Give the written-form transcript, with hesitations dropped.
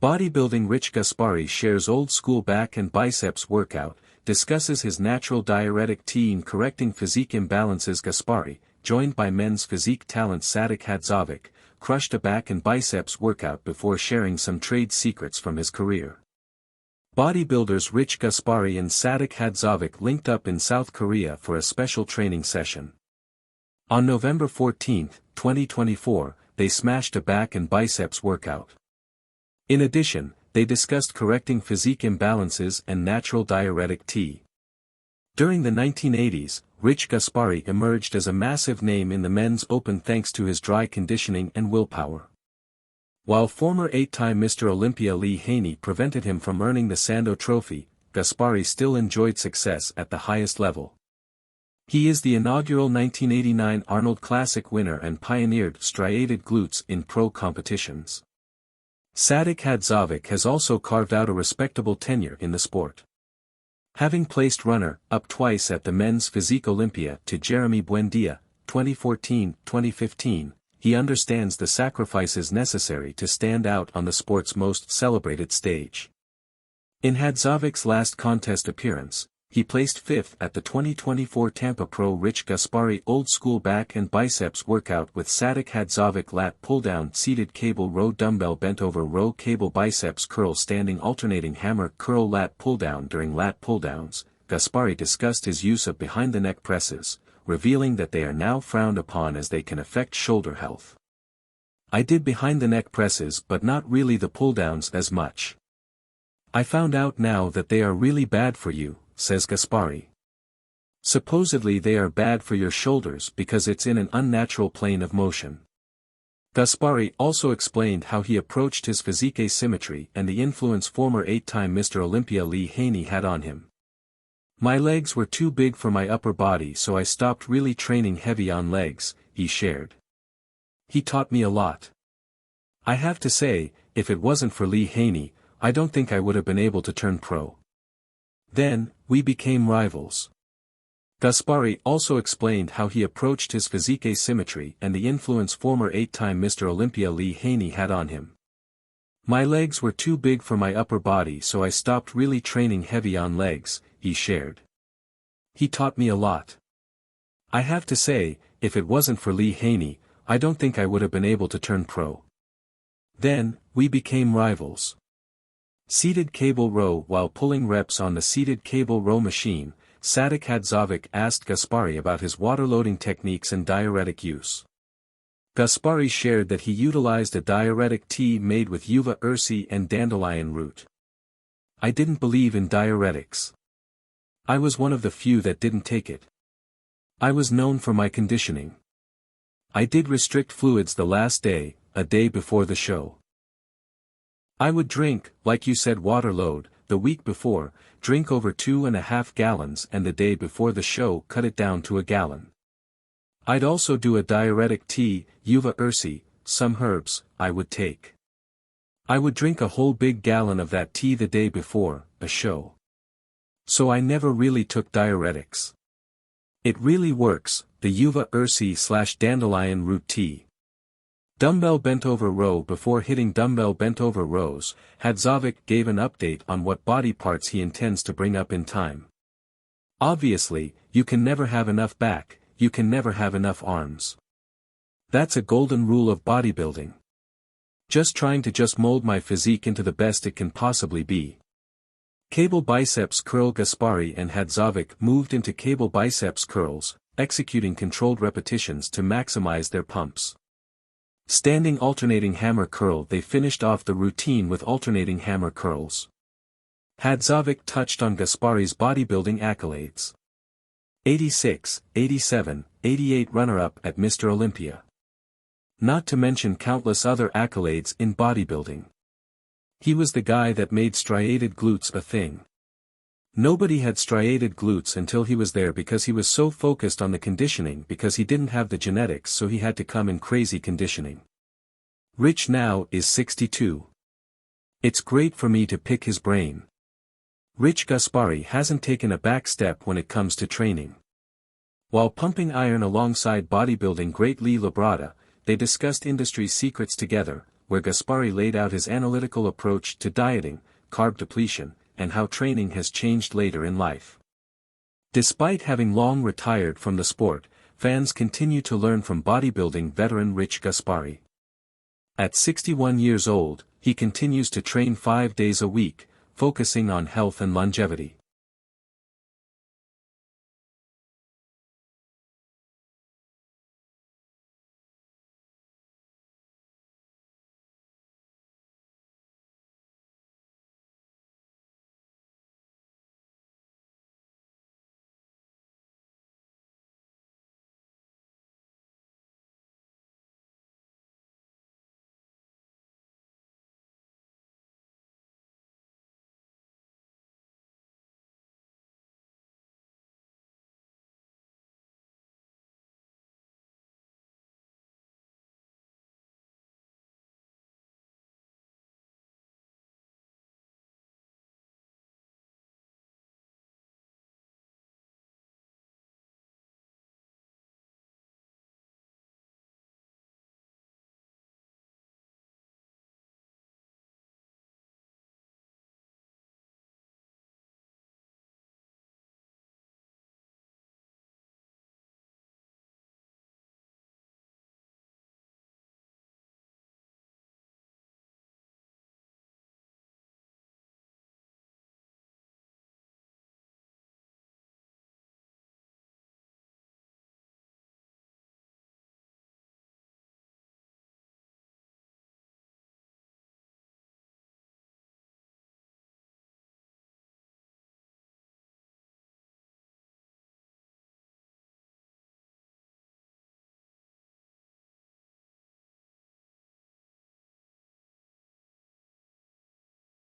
Bodybuilding Rich Gaspari shares old school back and biceps workout, discusses his natural diuretic tea in correcting physique imbalances. Gaspari, joined by men's physique talent Sadik Hadzovic, crushed a back and biceps workout before sharing some trade secrets from his career. Bodybuilders Rich Gaspari and Sadik Hadzovic linked up in South Korea for a special training session. On November 14, 2024, they smashed a back and biceps workout. In addition, they discussed correcting physique imbalances and natural diuretic tea. During the 1980s, Rich Gaspari emerged as a massive name in the men's open thanks to his dry conditioning and willpower. While former 8-time Mr. Olympia Lee Haney prevented him from earning the Sando Trophy, Gaspari still enjoyed success at the highest level. He is the inaugural 1989 Arnold Classic winner and pioneered striated glutes in pro competitions. Sadik Hadzovic has also carved out a respectable tenure in the sport. Having placed runner-up twice at the Men's Physique Olympia to Jeremy Buendia, 2014-2015, he understands the sacrifices necessary to stand out on the sport's most celebrated stage. In Hadzovic's last contest appearance, he placed fifth at the 2024 Tampa Pro. Rich Gaspari old school back and biceps workout with Sadik Hadzovic lat pull-down seated cable row dumbbell bent over row cable biceps curl standing alternating hammer curl lat pull-down. During lat pull-downs, Gaspari discussed his use of behind-the-neck presses, revealing that they are now frowned upon as they can affect shoulder health. I did behind-the-neck presses but not really the pull-downs as much. I found out now that they are really bad for you, says Gaspari. Supposedly they are bad for your shoulders because it's in an unnatural plane of motion. Gaspari also explained how he approached his physique asymmetry and the influence former 8-time Mr. Olympia Lee Haney had on him. My legs were too big for my upper body, so I stopped really training heavy on legs, he shared. He taught me a lot. I have to say, if it wasn't for Lee Haney, I don't think I would have been able to turn pro. Then, we became rivals. Gaspari also explained how he approached his physique asymmetry and the influence former 8-time Mr. Olympia Lee Haney had on him. My legs were too big for my upper body, so I stopped really training heavy on legs, he shared. He taught me a lot. I have to say, if it wasn't for Lee Haney, I don't think I would have been able to turn pro. Then, we became rivals. Seated cable row. While pulling reps on the seated cable row machine, Sadik Hadzovic asked Gaspari about his water-loading techniques and diuretic use. Gaspari shared that he utilized a diuretic tea made with uva ursi and dandelion root. I didn't believe in diuretics. I was one of the few that didn't take it. I was known for my conditioning. I did restrict fluids the last day, a day before the show. I would drink, like you said, water load, the week before, drink over 2.5 gallons, and the day before the show cut it down to 1 gallon. I'd also do a diuretic tea, uva ursi, some herbs, I would take. I would drink a whole big gallon of that tea the day before a show. So I never really took diuretics. It really works, the uva ursi / dandelion root tea. Dumbbell bent over row. Before hitting dumbbell bent over rows, Hadzovic gave an update on what body parts he intends to bring up in time. Obviously, you can never have enough back, you can never have enough arms. That's a golden rule of bodybuilding. Just trying to mold my physique into the best it can possibly be. Cable biceps curl. Gaspari and Hadzovic moved into cable biceps curls, executing controlled repetitions to maximize their pumps. Standing alternating hammer curl. They finished off the routine with alternating hammer curls. Hadzovic touched on Gaspari's bodybuilding accolades. 86, 87, 88 runner-up at Mr. Olympia. Not to mention countless other accolades in bodybuilding. He was the guy that made striated glutes a thing. Nobody had striated glutes until he was there because he was so focused on the conditioning, because he didn't have the genetics, so he had to come in crazy conditioning. Rich now is 62. It's great for me to pick his brain. Rich Gaspari hasn't taken a back step when it comes to training. While pumping iron alongside bodybuilding great Lee Labrada, they discussed industry secrets together, where Gaspari laid out his analytical approach to dieting, carb depletion, and how training has changed later in life. Despite having long retired from the sport, fans continue to learn from bodybuilding veteran Rich Gaspari. At 61 years old, he continues to train 5 days a week, focusing on health and longevity.